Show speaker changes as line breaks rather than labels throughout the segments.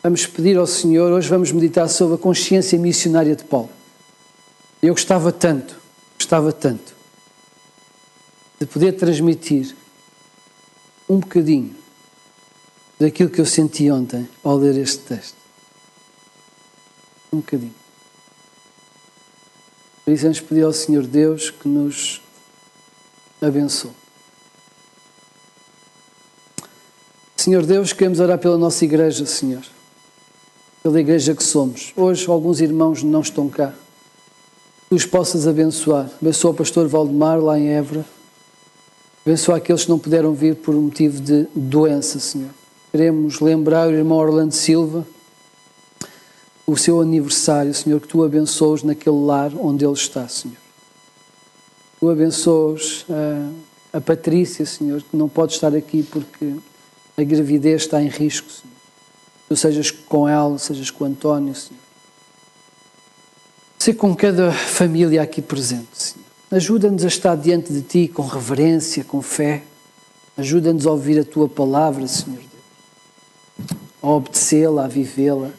vamos pedir ao Senhor, hoje vamos meditar sobre a consciência missionária de Paulo. Eu gostava tanto de poder transmitir um bocadinho daquilo que eu senti ontem ao ler este texto. Um bocadinho. Por isso vamos pedir ao Senhor Deus que nos abençoe. Senhor Deus, queremos orar pela nossa igreja, Senhor. Pela igreja que somos. Hoje alguns irmãos não estão cá. Tu os possas abençoar. Abençoa o pastor Valdemar lá em Évora. Abençoa aqueles que não puderam vir por motivo de doença, Senhor. Queremos lembrar o irmão Orlando Silva, o seu aniversário, Senhor, que Tu abençoes naquele lar onde ele está, Senhor. Tu abençoes a Patrícia, Senhor, que não pode estar aqui porque a gravidez está em risco, Senhor. Tu sejas com ela, sejas com o António, Senhor. Ser com cada família aqui presente, Senhor. Ajuda-nos a estar diante de Ti com reverência, com fé. Ajuda-nos a ouvir a Tua palavra, Senhor Deus. A obedecê-la, a vivê-la,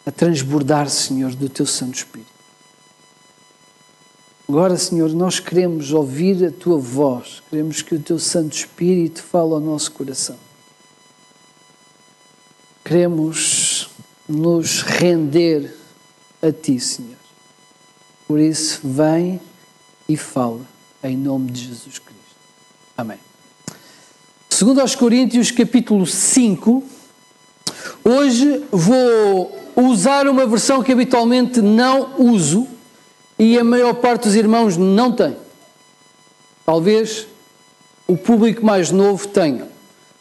a transbordar, Senhor, do Teu Santo Espírito. Agora, Senhor, nós queremos ouvir a Tua voz, queremos que o Teu Santo Espírito fale ao nosso coração. Queremos nos render a Ti, Senhor. Por isso, vem e fala, em nome de Jesus Cristo. Amém. Segundo aos Coríntios, capítulo 5, hoje vou usar uma versão que habitualmente não uso e a maior parte dos irmãos não tem. Talvez o público mais novo tenha.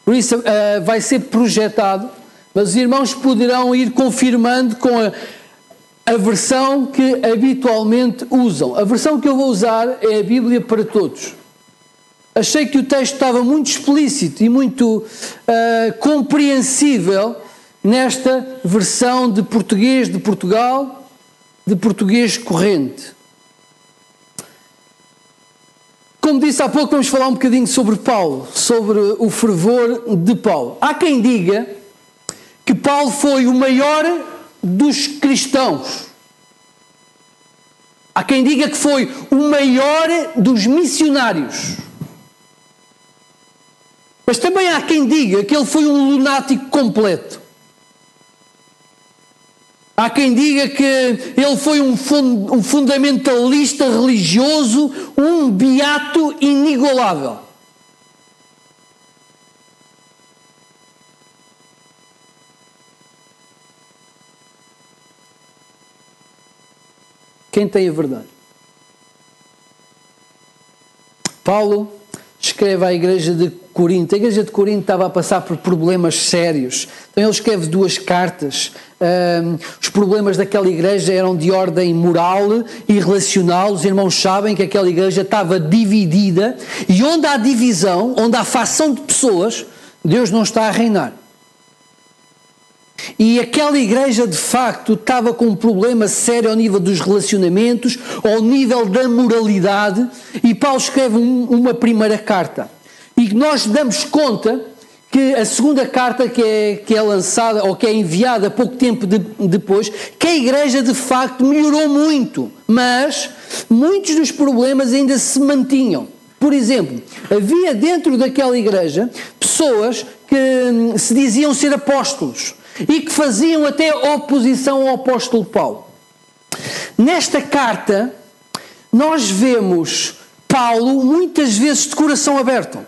Por isso vai ser projetado, mas os irmãos poderão ir confirmando com a versão que habitualmente usam. A versão que eu vou usar é a Bíblia para Todos. Achei que o texto estava muito explícito e muito compreensível nesta versão de português de Portugal, de português corrente. Como disse há pouco, vamos falar um bocadinho sobre Paulo, sobre o fervor de Paulo. Há quem diga que Paulo foi o maior dos cristãos. Há quem diga que foi o maior dos missionários. Mas também há quem diga que ele foi um lunático completo. Há quem diga que ele foi um fundamentalista religioso, um beato inigualável. Quem tem a verdade? Paulo escreve à igreja de Corinto. A igreja de Corinto estava a passar por problemas sérios. Então ele escreve 2 cartas. Os problemas daquela igreja eram de ordem moral e relacional. Os irmãos sabem que aquela igreja estava dividida. E onde há divisão, onde há facção de pessoas, Deus não está a reinar. E aquela igreja, de facto, estava com um problema sério ao nível dos relacionamentos, ao nível da moralidade, e Paulo escreve uma primeira carta. E nós damos conta que a segunda carta que é lançada, ou que é enviada pouco tempo depois, que a igreja, de facto, melhorou muito, mas muitos dos problemas ainda se mantinham. Por exemplo, havia dentro daquela igreja pessoas que se diziam ser apóstolos, e que faziam até oposição ao apóstolo Paulo. Nesta carta, nós vemos Paulo muitas vezes de coração aberto.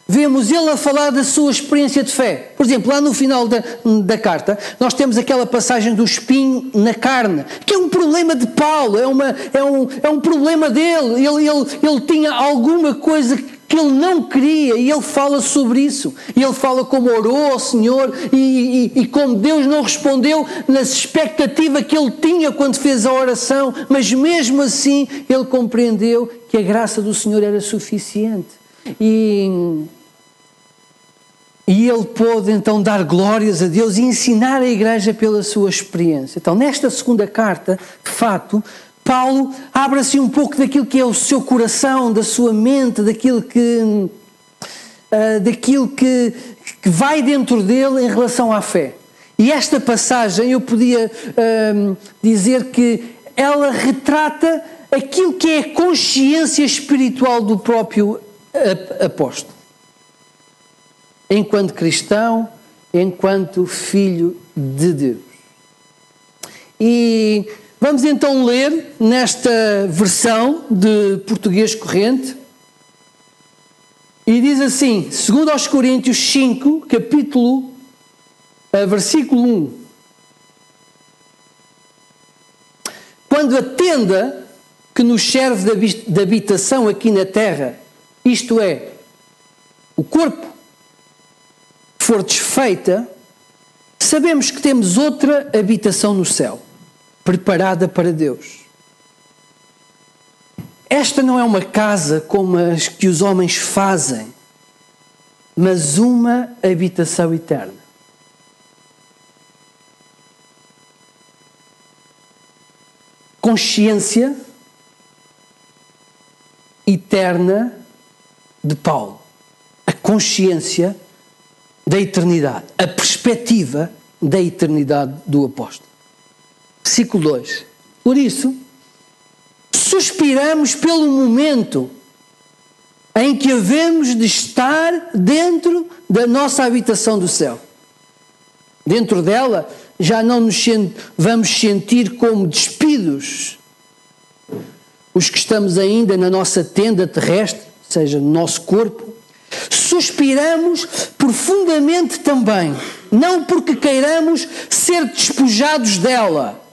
Vemos ele a falar da sua experiência de fé. Por exemplo, lá no final da carta, nós temos aquela passagem do espinho na carne, que é um problema de Paulo, é um problema dele. Ele tinha alguma coisa que ele não queria, e ele fala sobre isso. E ele fala como orou ao Senhor e como Deus não respondeu na expectativa que ele tinha quando fez a oração, mas mesmo assim ele compreendeu que a graça do Senhor era suficiente. E ele pôde então dar glórias a Deus e ensinar a igreja pela sua experiência. Então, nesta segunda carta, de facto, Paulo abre-se um pouco daquilo que é o seu coração, da sua mente, daquilo que vai dentro dele em relação à fé. E esta passagem eu podia dizer que ela retrata aquilo que é a consciência espiritual do próprio apóstolo. Enquanto cristão, enquanto filho de Deus. E vamos então ler nesta versão de português corrente. E diz assim, 2 aos Coríntios 5, versículo 1. Quando a tenda que nos serve de habitação aqui na terra, isto é, o corpo, for desfeita, sabemos que temos outra habitação no céu, preparada para Deus. Esta não é uma casa como as que os homens fazem, mas uma habitação eterna. Consciência eterna de Paulo. A consciência da eternidade. A perspectiva da eternidade do apóstolo. Versículo 2. Por isso, suspiramos pelo momento em que havemos de estar dentro da nossa habitação do céu. Dentro dela, já não nos vamos sentir como despidos. Os que estamos ainda na nossa tenda terrestre, ou seja, no nosso corpo, suspiramos profundamente também, não porque queiramos ser despojados dela,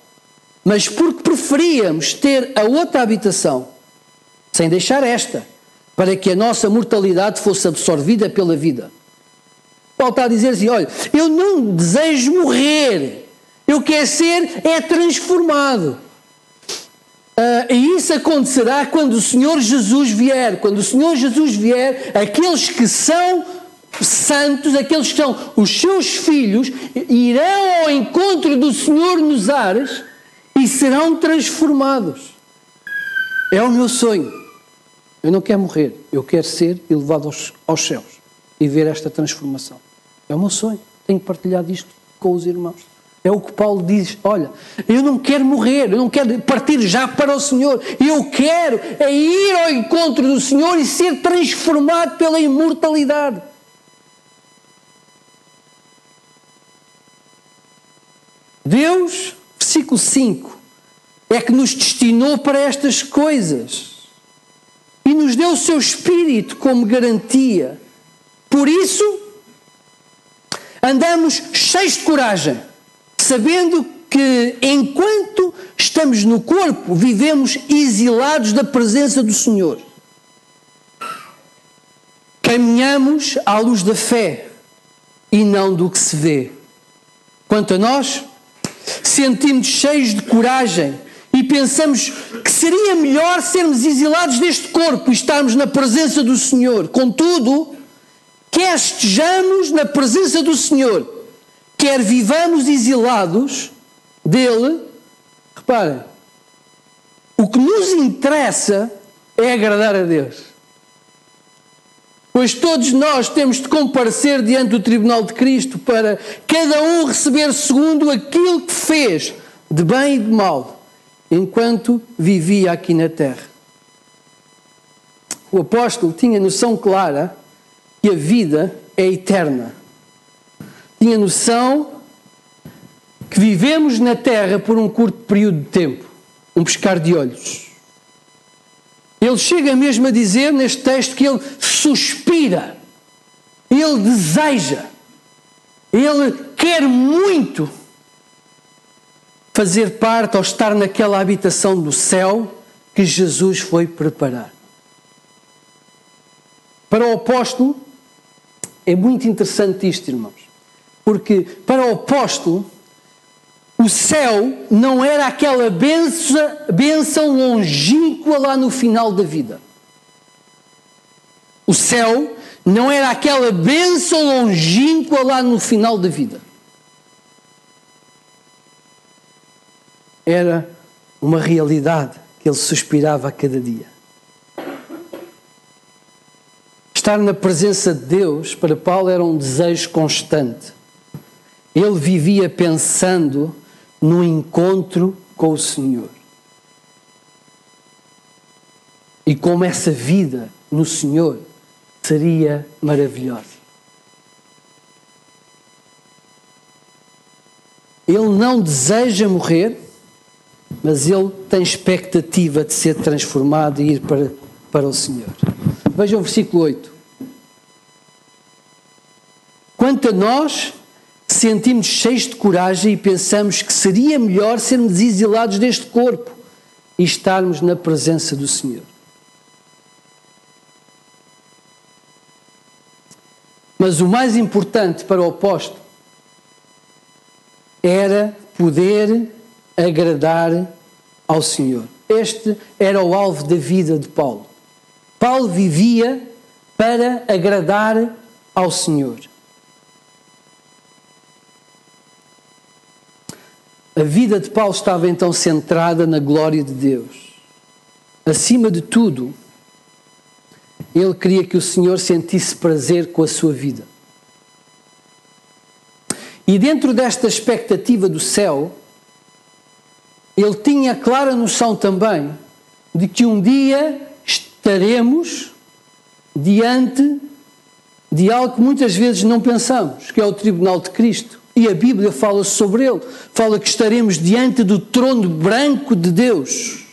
mas porque preferíamos ter a outra habitação, sem deixar esta, para que a nossa mortalidade fosse absorvida pela vida. Paulo está a dizer assim, olha, eu não desejo morrer, eu quero ser transformado. E isso acontecerá quando o Senhor Jesus vier. Quando o Senhor Jesus vier, aqueles que são santos, aqueles que são os seus filhos, irão ao encontro do Senhor nos ares e serão transformados. É o meu sonho. Eu não quero morrer, eu quero ser elevado aos céus e ver esta transformação. É o meu sonho. Tenho partilhado isto com os irmãos. É o que Paulo diz, olha, eu não quero morrer, eu não quero partir já para o Senhor, eu quero ir ao encontro do Senhor e ser transformado pela imortalidade. Deus, versículo 5, é que nos destinou para estas coisas e nos deu o seu Espírito como garantia. Por isso, andamos cheios de coragem, sabendo que enquanto estamos no corpo, vivemos exilados da presença do Senhor. Caminhamos à luz da fé e não do que se vê. Quanto a nós, sentimos cheios de coragem e pensamos que seria melhor sermos exilados deste corpo e estarmos na presença do Senhor. Contudo, quer estejamos na presença do Senhor, quer vivamos exilados dele, reparem, o que nos interessa é agradar a Deus. Pois todos nós temos de comparecer diante do tribunal de Cristo para cada um receber segundo aquilo que fez, de bem e de mal, enquanto vivia aqui na terra. O apóstolo tinha noção clara que a vida é eterna. Tinha noção que vivemos na terra por um curto período de tempo, um piscar de olhos. Ele chega mesmo a dizer neste texto que ele suspira, ele deseja, ele quer muito fazer parte ou estar naquela habitação do céu que Jesus foi preparar. Para o apóstolo, é muito interessante isto, irmãos, porque para o apóstolo, o céu não era aquela bênção longínqua lá no final da vida. O céu não era aquela bênção longínqua lá no final da vida. Era uma realidade que ele suspirava a cada dia. Estar na presença de Deus, para Paulo, era um desejo constante. Ele vivia pensando no encontro com o Senhor. E como essa vida no Senhor seria maravilhosa. Ele não deseja morrer, mas ele tem expectativa de ser transformado e ir para o Senhor. Vejam o versículo 8. Quanto a nós, sentimos cheios de coragem e pensamos que seria melhor sermos exilados deste corpo e estarmos na presença do Senhor. Mas o mais importante para o apóstolo era poder agradar ao Senhor. Este era o alvo da vida de Paulo. Paulo vivia para agradar ao Senhor. A vida de Paulo estava então centrada na glória de Deus. Acima de tudo, ele queria que o Senhor sentisse prazer com a sua vida. E dentro desta expectativa do céu, ele tinha a clara noção também de que um dia estaremos diante de algo que muitas vezes não pensamos, que é o tribunal de Cristo. E a Bíblia fala sobre ele. Fala que estaremos diante do trono branco de Deus.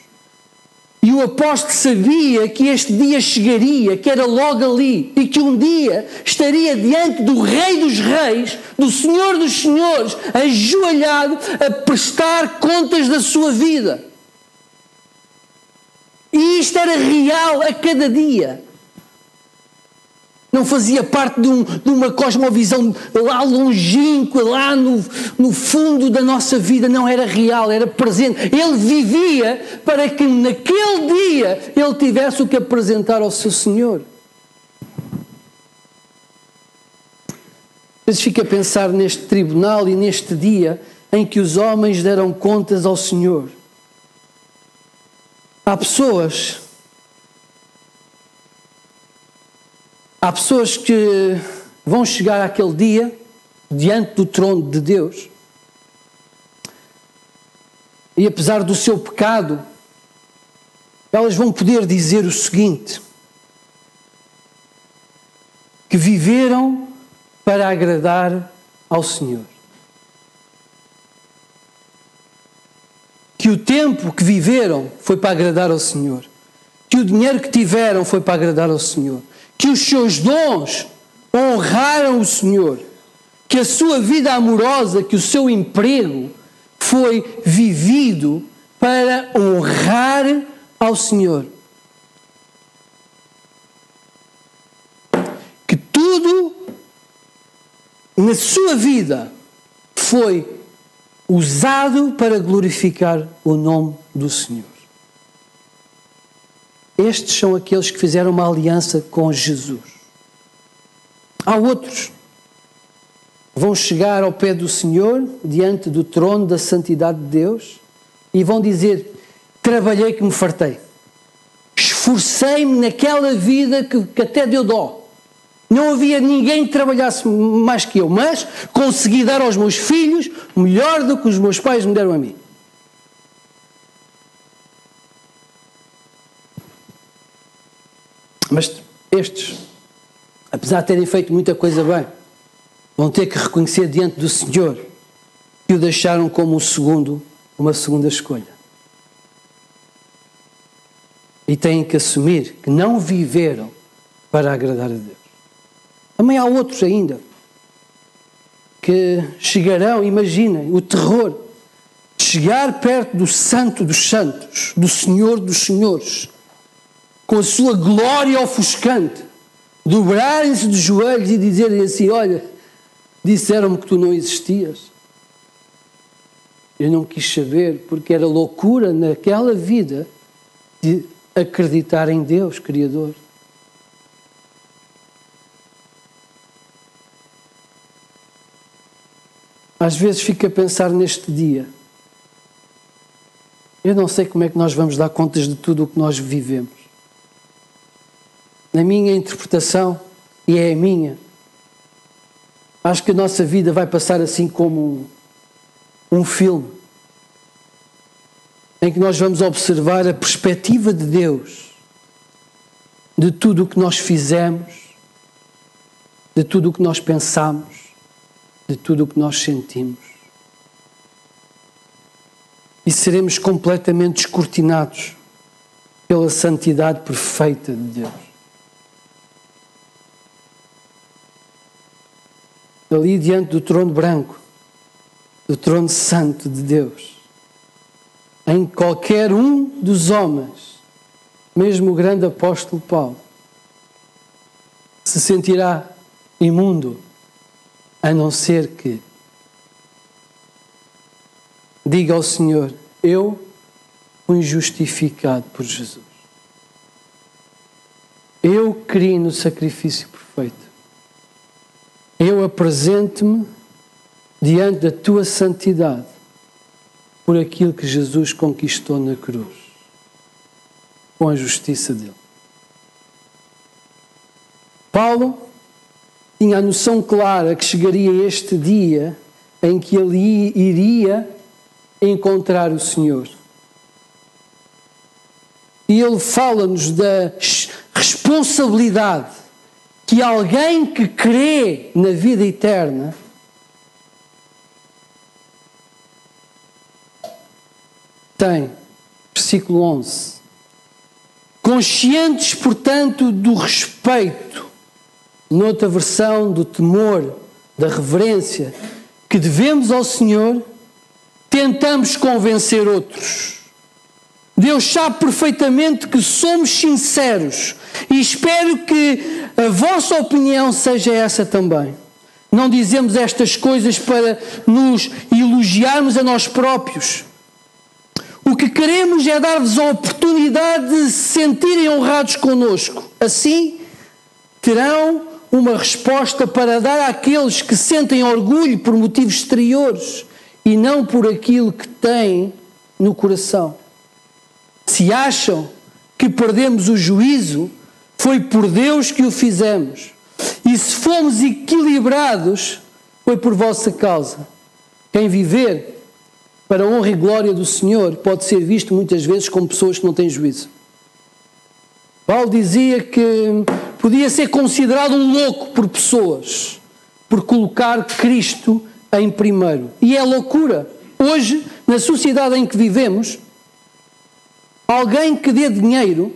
E o apóstolo sabia que este dia chegaria, que era logo ali, e que um dia estaria diante do Rei dos Reis, do Senhor dos Senhores, ajoelhado a prestar contas da sua vida. E isto era real a cada dia. Não fazia parte de uma cosmovisão lá longínqua, lá no fundo da nossa vida. Não, era real, era presente. Ele vivia para que naquele dia ele tivesse o que apresentar ao seu Senhor. Às vezes fica a pensar neste tribunal e neste dia em que os homens deram contas ao Senhor. Há pessoas que vão chegar àquele dia diante do trono de Deus e, apesar do seu pecado, elas vão poder dizer o seguinte: que viveram para agradar ao Senhor. Que o tempo que viveram foi para agradar ao Senhor. Que o dinheiro que tiveram foi para agradar ao Senhor. Que os seus dons honraram o Senhor, que a sua vida amorosa, que o seu emprego foi vivido para honrar ao Senhor. Que tudo na sua vida foi usado para glorificar o nome do Senhor. Estes são aqueles que fizeram uma aliança com Jesus. Há outros que vão chegar ao pé do Senhor, diante do trono da santidade de Deus, e vão dizer: trabalhei que me fartei. Esforcei-me naquela vida que até deu dó. Não havia ninguém que trabalhasse mais que eu, mas consegui dar aos meus filhos melhor do que os meus pais me deram a mim. Mas estes, apesar de terem feito muita coisa bem, vão ter que reconhecer diante do Senhor que o deixaram como uma segunda escolha. E têm que assumir que não viveram para agradar a Deus. Também há outros ainda que chegarão, imaginem, o terror de chegar perto do Santo dos Santos, do Senhor dos Senhores, com a sua glória ofuscante, dobrarem-se de joelhos e dizerem assim: olha, disseram-me que tu não existias. Eu não quis saber, porque era loucura naquela vida de acreditar em Deus, Criador. Às vezes fico a pensar neste dia. Eu não sei como é que nós vamos dar contas de tudo o que nós vivemos. Na minha interpretação, e é a minha, Acho que a nossa vida vai passar assim como um filme, em que nós vamos observar a perspectiva de Deus, de tudo o que nós fizemos, de tudo o que nós pensamos, de tudo o que nós sentimos. E seremos completamente descortinados pela santidade perfeita de Deus. Ali diante do trono branco, do trono santo de Deus, em qualquer um dos homens, mesmo o grande apóstolo Paulo, se sentirá imundo, a não ser que diga ao Senhor: eu fui justificado por Jesus. Eu criei no sacrifício perfeito. Eu apresento-me diante da tua santidade por aquilo que Jesus conquistou na cruz, com a justiça dele. Paulo tinha a noção clara que chegaria este dia em que ele iria encontrar o Senhor. E ele fala-nos da responsabilidade que alguém que crê na vida eterna tem. Versículo 11. Conscientes, portanto, do respeito, noutra versão, do temor, da reverência que devemos ao Senhor, tentamos convencer outros. Deus sabe perfeitamente que somos sinceros e espero que a vossa opinião seja essa também. Não dizemos estas coisas para nos elogiarmos a nós próprios. O que queremos é dar-vos a oportunidade de se sentirem honrados connosco. Assim, terão uma resposta para dar àqueles que sentem orgulho por motivos exteriores e não por aquilo que têm no coração. Se acham que perdemos o juízo, foi por Deus que o fizemos. E se fomos equilibrados, foi por vossa causa. Quem viver para a honra e glória do Senhor pode ser visto muitas vezes como pessoas que não têm juízo. Paulo dizia que podia ser considerado um louco por pessoas, por colocar Cristo em primeiro. E é loucura. Hoje, na sociedade em que vivemos, alguém que dê dinheiro,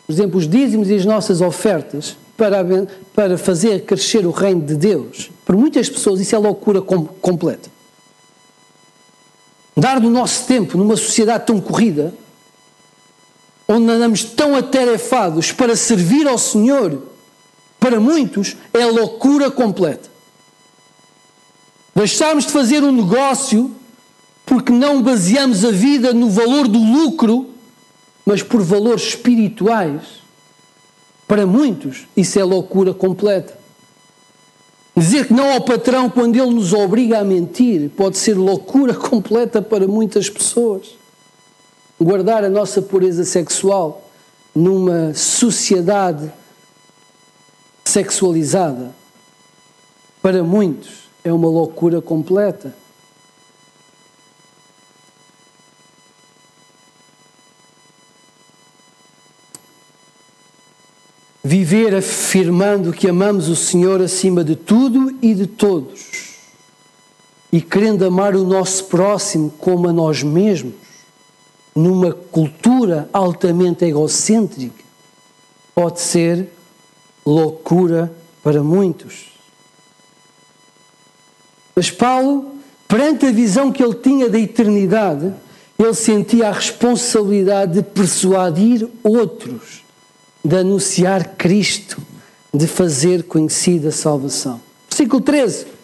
por exemplo, os dízimos e as nossas ofertas, para fazer crescer o reino de Deus, para muitas pessoas isso é loucura completa. Dar do nosso tempo numa sociedade tão corrida, onde andamos tão atarefados para servir ao Senhor, para muitos é loucura completa. Deixarmos de fazer um negócio porque não baseamos a vida no valor do lucro, mas por valores espirituais. Para muitos, isso é loucura completa. Dizer que não ao patrão quando ele nos obriga a mentir pode ser loucura completa para muitas pessoas. Guardar a nossa pureza sexual numa sociedade sexualizada, para muitos, é uma loucura completa. Viver afirmando que amamos o Senhor acima de tudo e de todos e querendo amar o nosso próximo como a nós mesmos, numa cultura altamente egocêntrica, pode ser loucura para muitos. Mas Paulo, perante a visão que ele tinha da eternidade, ele sentia a responsabilidade de persuadir outros, de anunciar Cristo, de fazer conhecida a salvação. Versículo 13.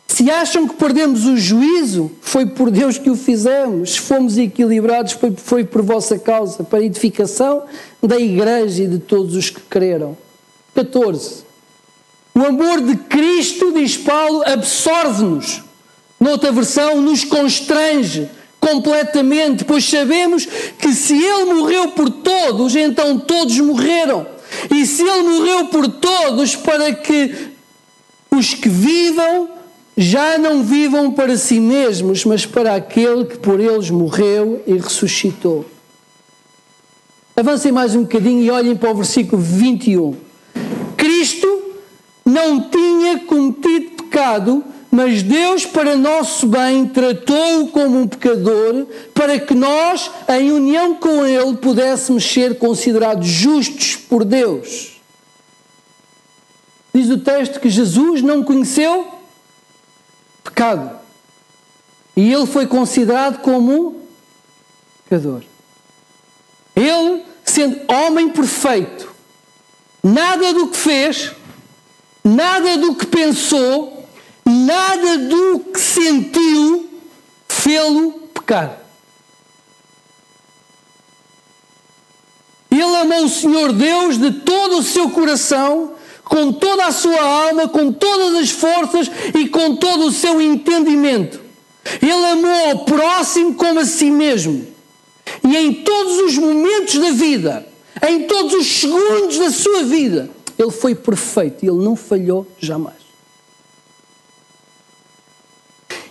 Se acham que perdemos o juízo, foi por Deus que o fizemos. Se fomos equilibrados, foi por vossa causa, para a edificação da igreja e de todos os que creram. 14. O amor de Cristo, diz Paulo, absorve-nos. Noutra versão, nos constrange completamente, pois sabemos que se Ele morreu por todos, então todos morreram. E se Ele morreu por todos para que os que vivam já não vivam para si mesmos, mas para aquele que por eles morreu e ressuscitou. Avancem mais um bocadinho e olhem para o versículo 21. Cristo não tinha cometido pecado, mas Deus, para nosso bem, tratou-o como um pecador, para que nós, em união com Ele, pudéssemos ser considerados justos por Deus. Diz o texto que Jesus não conheceu pecado. E Ele foi considerado como um pecador. Ele, sendo homem perfeito, nada do que fez, nada do que pensou, nada do que sentiu, fê-lo pecar. Ele amou o Senhor Deus de todo o seu coração, com toda a sua alma, com todas as forças e com todo o seu entendimento. Ele amou ao próximo como a si mesmo. E em todos os momentos da vida, em todos os segundos da sua vida, Ele foi perfeito e Ele não falhou jamais.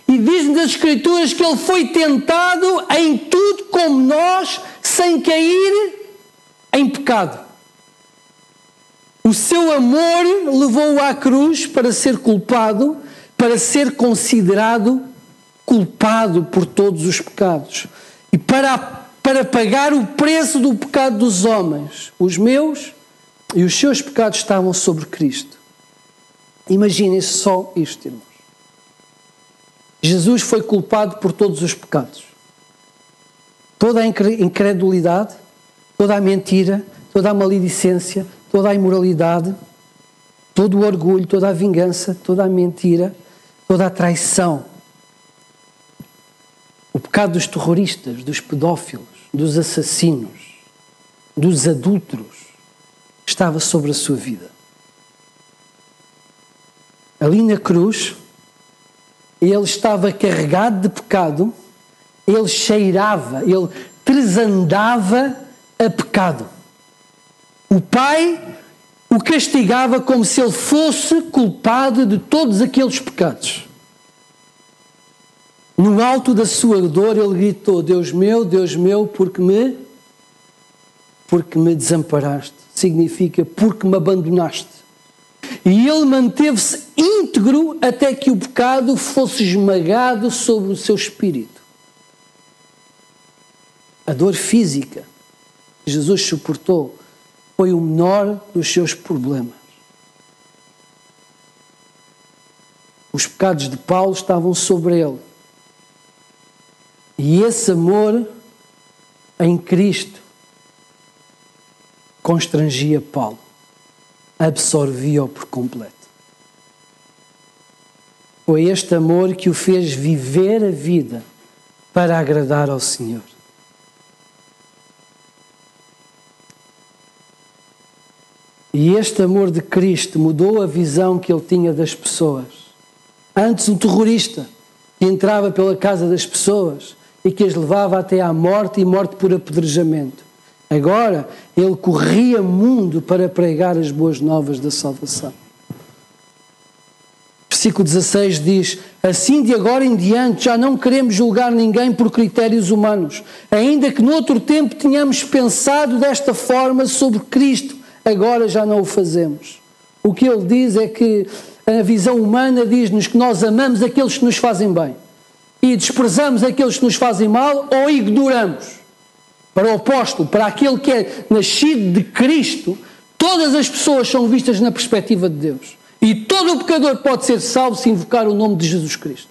E diz-nos as Escrituras que Ele foi tentado em tudo como nós, sem cair em pecado. O seu amor levou-o à cruz para ser culpado, para ser considerado culpado por todos os pecados. E para pagar o preço do pecado dos homens. Os meus e os seus pecados estavam sobre Cristo. Imaginem só isto, irmãos. Jesus foi culpado por todos os pecados. Toda a incredulidade, toda a mentira, toda a maledicência, toda a imoralidade, todo o orgulho, toda a vingança, toda a mentira, toda a traição. O pecado dos terroristas, dos pedófilos, dos assassinos, dos adúlteros, estava sobre a sua vida. Ali na cruz, ele estava carregado de pecado, ele cheirava, ele tresandava a pecado. O Pai o castigava como se ele fosse culpado de todos aqueles pecados. No alto da sua dor ele gritou: Deus meu, porque me desamparaste. Significa porque me abandonaste. E ele manteve-se íntegro até que o pecado fosse esmagado sobre o seu espírito. A dor física que Jesus suportou foi o menor dos seus problemas. Os pecados de Paulo estavam sobre ele. E esse amor em Cristo constrangia Paulo, absorvia-o por completo. Foi este amor que o fez viver a vida para agradar ao Senhor. E este amor de Cristo mudou a visão que ele tinha das pessoas. Antes, um terrorista que entrava pela casa das pessoas e que as levava até à morte e morte por apedrejamento. Agora, ele corria mundo para pregar as boas novas da salvação. Versículo 16 diz: assim de agora em diante já não queremos julgar ninguém por critérios humanos, ainda que noutro tempo tenhamos pensado desta forma sobre Cristo, agora já não o fazemos. O que ele diz é que a visão humana diz-nos que nós amamos aqueles que nos fazem bem e desprezamos aqueles que nos fazem mal ou ignoramos. Para o apóstolo, para aquele que é nascido de Cristo, todas as pessoas são vistas na perspectiva de Deus. E todo o pecador pode ser salvo se invocar o nome de Jesus Cristo.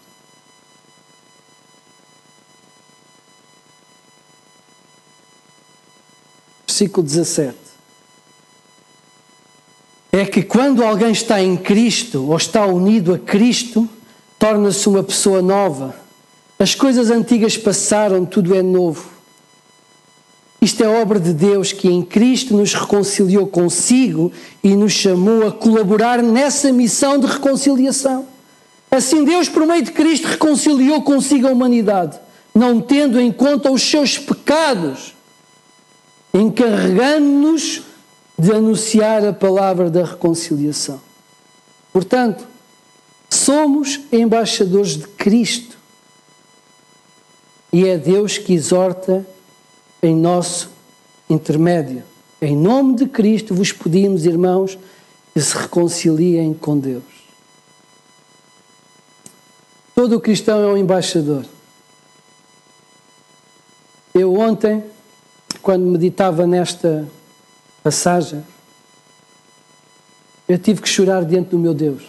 Versículo 17. É que quando alguém está em Cristo, ou está unido a Cristo, torna-se uma pessoa nova. As coisas antigas passaram, tudo é novo. Isto é obra de Deus que em Cristo nos reconciliou consigo e nos chamou a colaborar nessa missão de reconciliação. Assim Deus, por meio de Cristo, reconciliou consigo a humanidade, não tendo em conta os seus pecados, encarregando-nos de anunciar a palavra da reconciliação. Portanto, somos embaixadores de Cristo. E é Deus que exorta em nosso intermédio. Em nome de Cristo vos pedimos, irmãos, que se reconciliem com Deus. Todo cristão é um embaixador. Eu ontem, quando meditava nesta passagem, eu tive que chorar diante do meu Deus.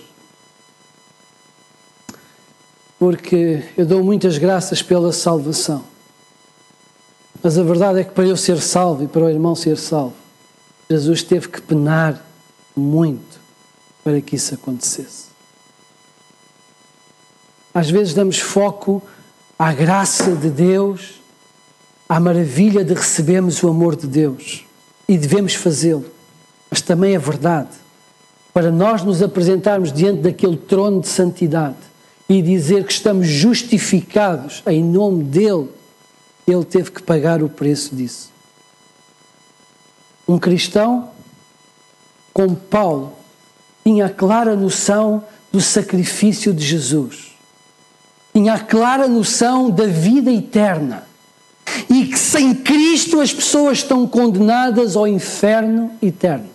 Porque eu dou muitas graças pela salvação. Mas a verdade é que para eu ser salvo e para o irmão ser salvo, Jesus teve que penar muito para que isso acontecesse. Às vezes damos foco à graça de Deus, à maravilha de recebermos o amor de Deus. E devemos fazê-lo. Mas também é verdade, para nós nos apresentarmos diante daquele trono de santidade e dizer que estamos justificados em nome dele, ele teve que pagar o preço disso. Um cristão, como Paulo, tinha a clara noção do sacrifício de Jesus. Tinha a clara noção da vida eterna. E que sem Cristo as pessoas estão condenadas ao inferno eterno.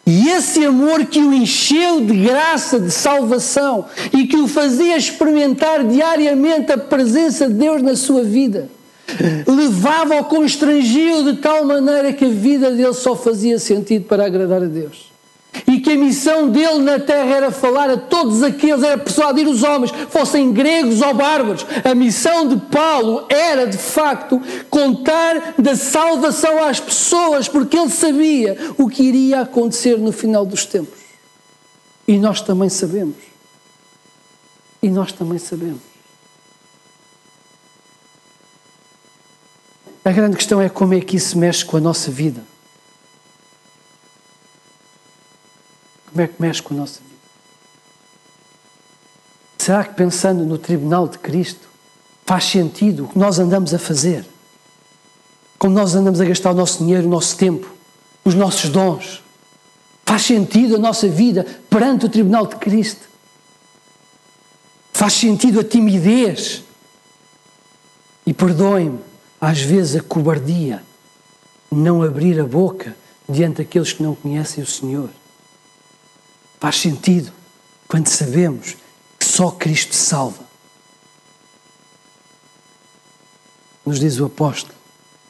E esse amor que o encheu de graça, de salvação, e que o fazia experimentar diariamente a presença de Deus na sua vida, levava-o, constrangiu de tal maneira que a vida dele só fazia sentido para agradar a Deus. E que a missão dele na terra era falar a todos aqueles, era persuadir os homens, fossem gregos ou bárbaros. A missão de Paulo era, de facto, contar da salvação às pessoas, porque ele sabia o que iria acontecer no final dos tempos. E nós também sabemos. E nós também sabemos. A grande questão é como é que isso mexe com a nossa vida. Como é que mexe com a nossa vida? Será que pensando no tribunal de Cristo faz sentido o que nós andamos a fazer? Como nós andamos a gastar o nosso dinheiro, o nosso tempo, os nossos dons? Faz sentido a nossa vida perante o tribunal de Cristo? Faz sentido a timidez? E perdoem-me, às vezes a cobardia, não abrir a boca diante daqueles que não conhecem o Senhor? Faz sentido quando sabemos que só Cristo salva. Nos diz o apóstolo,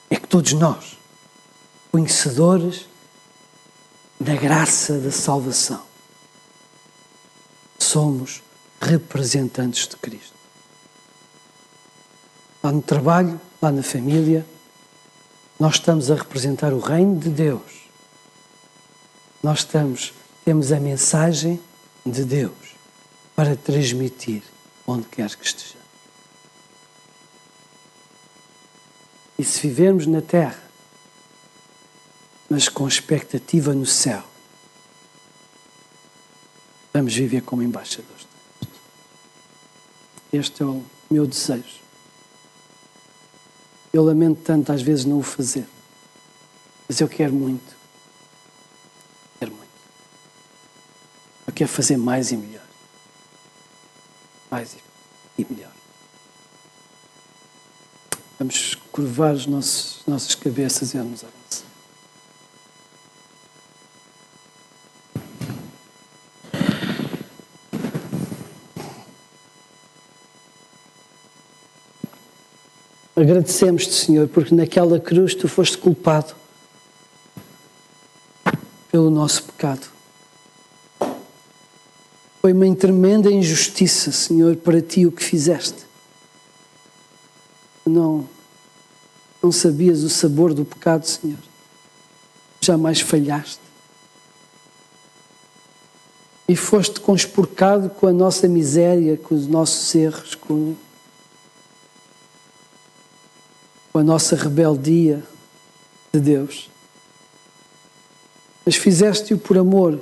é que todos nós, conhecedores da graça da salvação, somos representantes de Cristo. Lá no trabalho, lá na família, nós estamos a representar o reino de Deus. Nós temos a mensagem de Deus para transmitir onde quer que estejamos. E se vivermos na terra, mas com expectativa no céu, vamos viver como embaixadores. Este é o meu desejo. Eu lamento tanto às vezes não o fazer, mas eu quero muito. Eu quero fazer mais e melhor. Mais e melhor. Vamos curvar as nossas cabeças e vamos avançar. Agradecemos-te, Senhor, porque naquela cruz tu foste culpado pelo nosso pecado. Foi uma tremenda injustiça, Senhor, para ti o que fizeste. Não sabias o sabor do pecado, Senhor. Jamais falhaste. E foste conspurcado com a nossa miséria, com os nossos erros, com a nossa rebeldia de Deus. Mas fizeste-o por amor.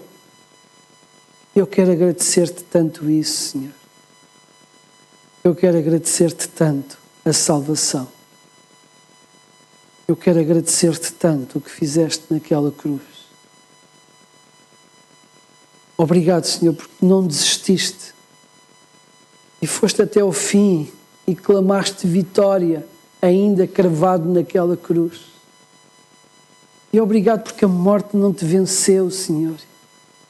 Eu quero agradecer-te tanto isso, Senhor. Eu quero agradecer-te tanto a salvação. Eu quero agradecer-te tanto o que fizeste naquela cruz. Obrigado, Senhor, porque não desististe e foste até ao fim e clamaste vitória, ainda cravado naquela cruz. E obrigado porque a morte não te venceu, Senhor.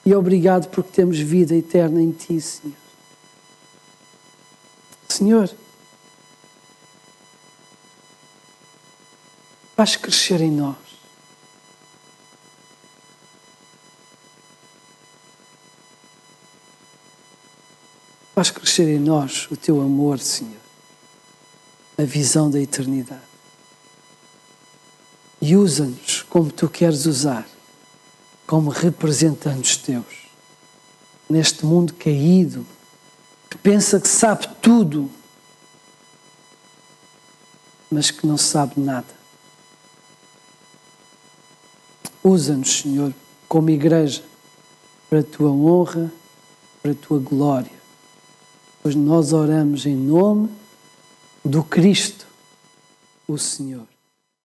E obrigado porque temos vida eterna em Ti, Senhor. Senhor, faz crescer em nós faz crescer em nós o Teu amor, Senhor, a visão da eternidade. E usa-nos como Tu queres usar, como representantes Teus, neste mundo caído, que pensa que sabe tudo, mas que não sabe nada. Usa-nos, Senhor, como igreja, para a Tua honra, para a Tua glória. Pois nós oramos em nome do Cristo, o Senhor.